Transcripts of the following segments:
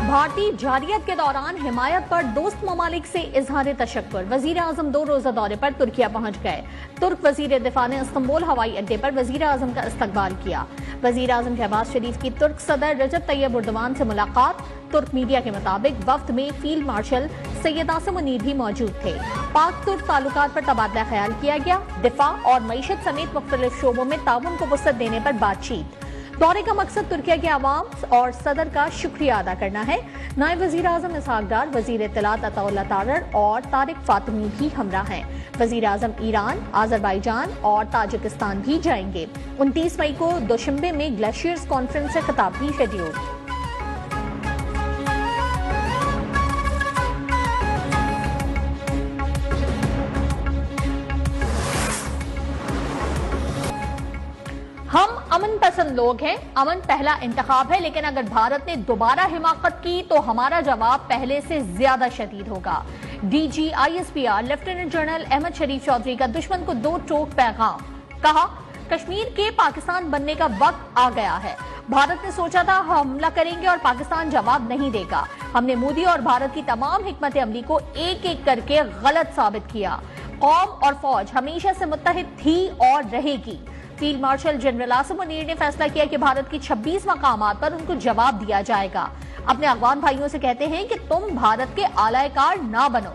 भारतीय जारियत के दौरान हिमायत पर दोस्त ममालिक से इजहार तशक्कुर। वजीर आजम 2 रोजा दौरे पर तुर्किया पहुंच गए। तुर्क वजीर दिफा ने इस्तांबुल हवाई अड्डे पर वजीर आजम का इस्तकबाल किया। वजीर आजम शहबाज शरीफ की तुर्क सदर रजब तैयब एर्दोगान से मुलाकात। तुर्क मीडिया के मुताबिक वफ्द में फील्ड मार्शल सैयद आसिम मुनीर भी मौजूद थे। पाक तुर्क ताल्लुकात पर तबादला ख्याल किया गया। दिफा और मईशत समेत मुख्तलिफ शोबों में ताउन को वसअत देने पर बातचीत। दौरे का मकसद तुर्किया के आवाम और सदर का शुक्रिया अदा करना है। नायब वजीर आजम इसहाक डार, वजीर इत्तलात अताउल्लाह तारर और तारिक फातिमी भी हमरा हैं। वजीर आजम ईरान, आजरबाईजान और ताजिकिस्तान भी जाएंगे। 29 मई को दोशंबे में ग्लेशियर्स कॉन्फ्रेंस से खिताब भी शेड्यूल। हम अमन पसंद लोग हैं, अमन पहला इंतखाब है, लेकिन अगर भारत ने दोबारा हिमाकत की तो हमारा जवाब पहले से ज्यादा शदीद होगा। DG ISPR lieutenant general Ahmed Sharif Chaudhry का दुश्मन को 2 टोक पैगाम। कहा, कश्मीर के पाकिस्तान बनने का वक्त आ गया है। भारत ने सोचा था हमला करेंगे और पाकिस्तान जवाब नहीं देगा। हमने मोदी और भारत की तमाम हिकमत अमली को एक एक करके गलत साबित किया। कौम और फौज हमेशा से मुत्तहिद थी और रहेगी। Field marshal general Asim Munir ने फैसला किया कि भारत की 26 मकामात पर उनको जवाब दिया जाएगा। अपने अफगान भाइयों से कहते हैं कि तुम भारत के आलाकार ना बनो।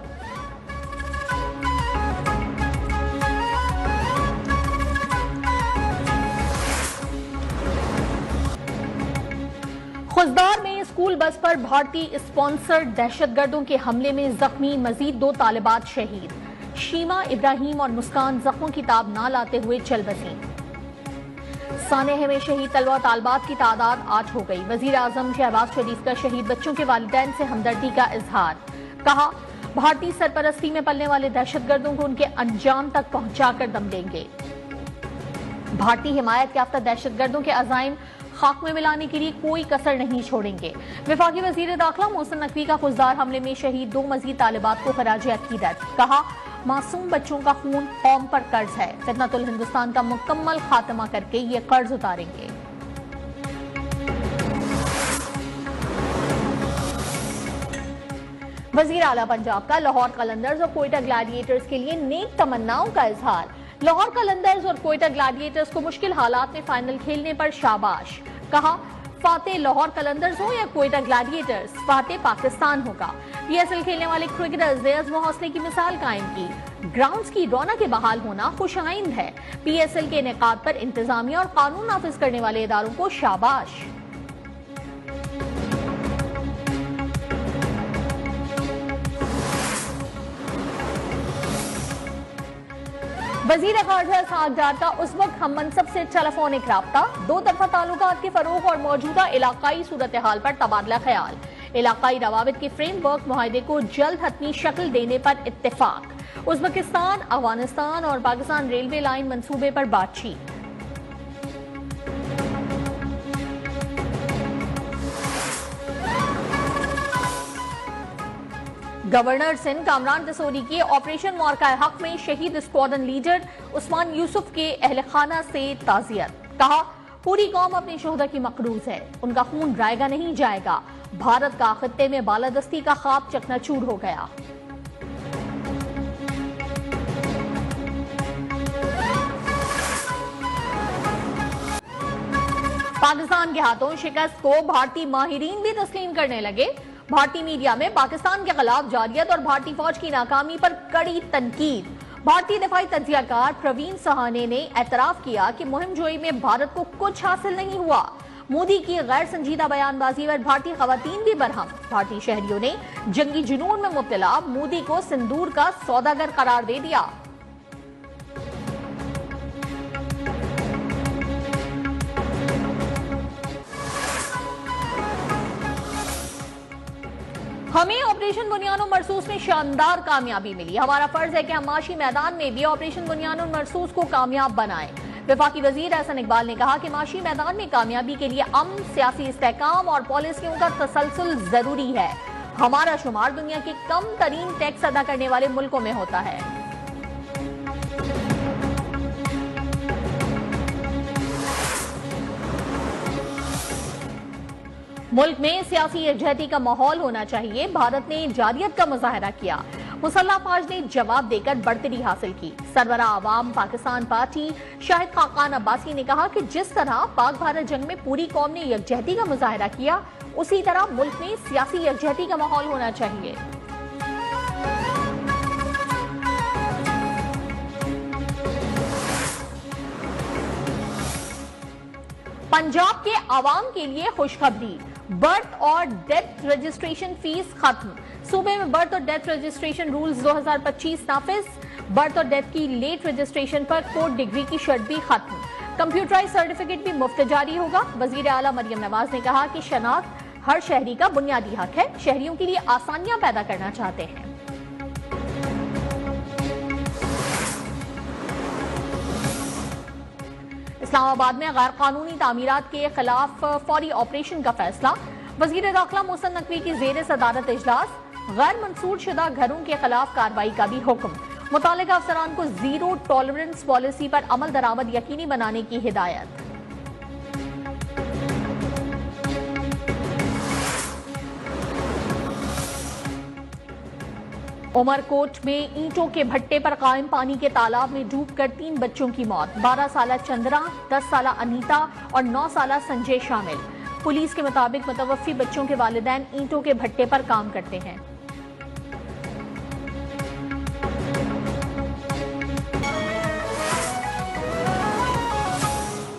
खुजदार में स्कूल बस पर भारतीय स्पॉन्सर्ड दहशतगर्दों के हमले में जख्मी मजीद 2 तालिबात शहीद। शीमा इब्राहिम और मुस्कान जख्मों की ताब ना लाते हुए चल बसी। सानेह में शहीद तलवा तालबात की तादाद 8 हो गई। वजीर आजम शहबाज शरीफ का शहीद बच्चों के वालिदैन से हमदर्दी का इजहार। कहा, भारतीय सरपरस्ती में पलने वाले दहशतगर्दों को उनके अंजाम तक पहुंचाकर दम देंगे। भारतीय हिमायत याफ्ता दहशतगर्दों के अजाइम खाक में मिलाने के लिए कोई कसर नहीं छोड़ेंगे। वफाकी वजीर दाखिला मोहसिन नकवी का खुजदार हमले में शहीद 2 मजीद तालिबात को खराज अकीदत। कहा, मासूम बच्चों का खून कौम पर कर्ज है। फितनतुल हिंदुस्तान का मुकम्मल खात्मा करके ये कर्ज उतारेंगे। वजीर आला पंजाब का लाहौर कलंदर्स और कोयटा ग्लैडिएटर्स के लिए नेक तमन्नाओं का इजहार। लाहौर कलंदर्स और कोयटा ग्लैडिएटर्स को मुश्किल हालात में फाइनल खेलने पर शाबाश। कहा, फाते लाहौर कलंदर्स हो या कोयटा ग्लैडिएटर्स, फाते पाकिस्तान होगा। पीएसएल खेलने वाले क्रिकेटर्स ने अज़्म व हौसले की मिसाल कायम की। ग्राउंड्स की रौनक के बहाल होना खुशाइंद है। पीएसएल के इनेकाद पर इंतजामिया और कानून नाफिज करने वाले इदारों को शाबाश। वजीर खारजा इसहाक डार का उस वक्त हम मनसब से टेलीफोनिक राब्ता। 2 तरफा ताल्लुकात के फरोग और मौजूदा इलाकाई सूरत हाल पर तबादला ख्याल। इलाकाई रवाबित के फ्रेमवर्क मुआहदे को जल्द हतमी शक्ल देने पर इत्तेफाक। उज़्बेकिस्तान, अफगानिस्तान और पाकिस्तान रेलवे लाइन मंसूबे पर बातचीत। गवर्नर सिंध कामरान तसोरी के ऑपरेशन मौरका हक में शहीद स्क्वाडन लीडर उस्मान यूसुफ के अहल खाना से ताज़ियत। कहा, पूरी कौम अपने शोहदा की मकरूज है, उनका खून रायगा नहीं जाएगा। भारत का खित्ते में बालादस्ती का ख्वाब चकनाचूर हो गया। पाकिस्तान के हाथों शिकस्त को भारतीय माहिरीन भी तस्लीम करने लगे। भारतीय मीडिया में पाकिस्तान के खिलाफ जारियत और भारतीय फौज की नाकामी पर कड़ी तनकीद। भारतीय दिफाई तज्जियाकार प्रवीण सहाने ने एतराफ किया कि मुहिम जोई में भारत को कुछ हासिल नहीं हुआ। मोदी की गैर संजीदा बयानबाजी पर भारतीय खवातीन भी बरहम। भारतीय शहरियों ने जंगी जुनून में मुब्तला मोदी को सिंदूर का सौदागर करार दे दिया। हमें ऑपरेशन बुनियानुल मरसूस में शानदार कामयाबी मिली। हमारा फर्ज है कि हम माशी मैदान में भी ऑपरेशन बुनियानुल मरसूस को कामयाब बनाएं। वफाकी वजीर एहसन इकबाल ने कहा कि माशी मैदान में कामयाबी के लिए अमन, सियासी इस्तेहकाम और पॉलिसियों का तसलसल जरूरी है। हमारा शुमार दुनिया के कम तरीन टैक्स अदा करने वाले मुल्कों में होता है। मुल्क में सियासी यकजहती का माहौल होना चाहिए। भारत ने जारियत का मुजाहरा किया। मुसल्लह फौज ने जवाब देकर बढ़तरी हासिल की। सरबराह आवाम पाकिस्तान पार्टी शाहिद खाकान अब्बासी ने कहा कि जिस तरह पाक भारत जंग में पूरी कौम ने यकजहती का मुजाहरा किया, उसी तरह मुल्क में सियासी यकजहती का माहौल होना चाहिए। पंजाब के आवाम के लिए खुशखबरी, बर्थ और डेथ रजिस्ट्रेशन फीस खत्म। सूबे में बर्थ और डेथ रजिस्ट्रेशन रूल्स 2025 नाफिज। बर्थ और डेथ की लेट रजिस्ट्रेशन पर कोर्ट डिग्री की शर्त भी खत्म। कंप्यूटराइज सर्टिफिकेट भी मुफ्त जारी होगा। वजीर आला मरियम नवाज ने कहा कि शनाख्त हर शहरी का बुनियादी हक है। शहरियों के लिए आसानियां पैदा करना चाहते हैं। इस्लामाबाद में गैर कानूनी तामीरात के खिलाफ फौरी ऑपरेशन का फैसला। वजीर दाखिला मोहसिन नकवी की जेर सदारत इजलास। गैर मंसूर शुदा घरों के खिलाफ कार्रवाई का भी हुक्म। मुतालिका अफसरान को जीरो टॉलरेंस पॉलिसी पर अमल दरामद यकीनी बनाने की हिदायत। उमरकोट में ईंटों के भट्टे पर कायम पानी के तालाब में डूबकर 3 बच्चों की मौत। 12 साला चंद्रा, 10 साला अनीता और 9 साला संजय शामिल। पुलिस के मुताबिक मुतवफ्फी बच्चों के वालिदैन ईंटों के भट्टे पर काम करते हैं।